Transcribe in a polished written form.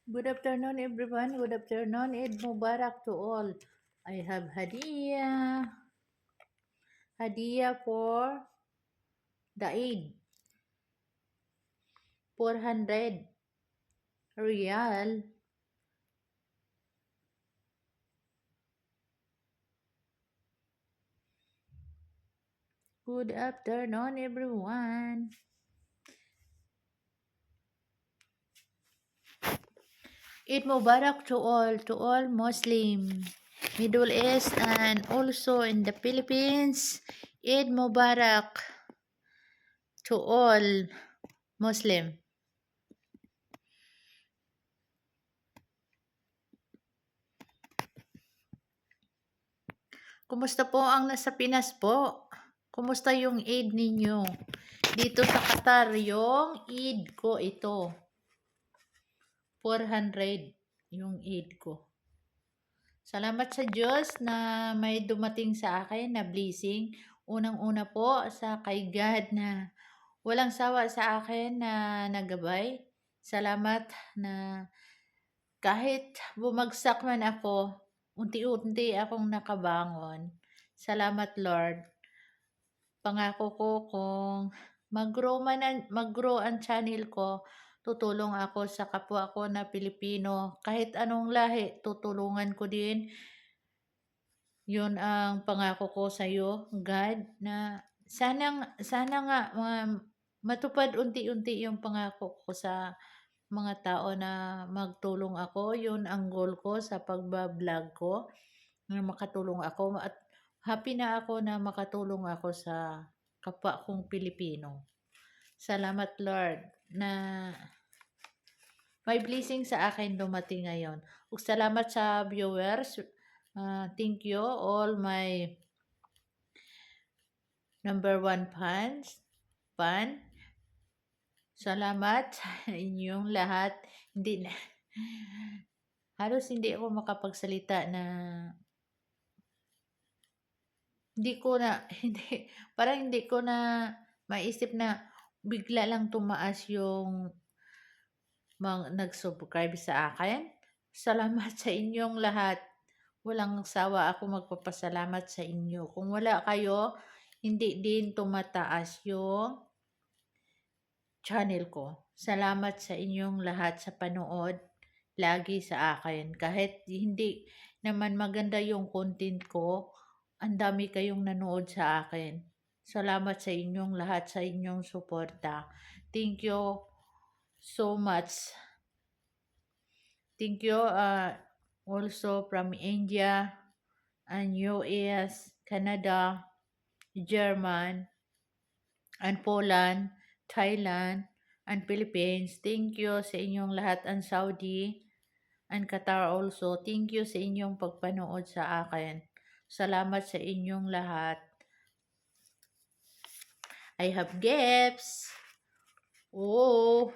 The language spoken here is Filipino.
Good afternoon, everyone. Good afternoon. Eid Mubarak to all. I have hadiah for the Eid. 400 real. Good afternoon, everyone. Eid Mubarak to all Muslim, Middle East, and also in the Philippines. Eid Mubarak to all Muslim. Kumusta po ang nasa Pinas po? Kumusta yung Eid ninyo? Dito sa Qatar, yung Eid ko ito. 400 yung Eid ko. Salamat sa Diyos na may dumating sa akin na blessing. Unang-una po sa kay God na walang sawa sa akin na nagabay. Salamat na kahit bumagsak man ako, unti-unti akong nakabangon. Salamat Lord. Pangako ko kung mag-grow ang channel ko, tutulong ako sa kapwa ko na Pilipino. Kahit anong lahi, tutulungan ko din. Yun ang pangako ko sa iyo, God, na sana nga matupad unti-unti yung pangako ko sa mga tao na magtulong ako. Yun ang goal ko sa pagba-vlog ko, na makatulong ako at happy na ako na makatulong ako sa kapwa kong Pilipino. Salamat Lord na may blessing sa akin dumating ngayon. Ug salamat sa viewers. Thank you all my number 1 fan. Salamat sa inyong lahat. Halos hindi ako makapagsalita na parang hindi ko na maisip na bigla lang tumaas yung nag-subscribe sa akin. Salamat sa inyong lahat. Walang sawa ako magpapasalamat sa inyo. Kung wala kayo, hindi din tumataas yung channel ko. Salamat sa inyong lahat sa panood lagi sa akin. Kahit hindi naman maganda yung content ko, ang dami kayong nanood sa akin. Salamat sa inyong lahat, sa inyong suporta. Thank you so much. Thank you also from India and US, Canada, German, and Poland, Thailand, and Philippines. Thank you sa inyong lahat, and Saudi, and Qatar also. Thank you sa inyong pagpanood sa akin. Salamat sa inyong lahat. I have gifts. Oh,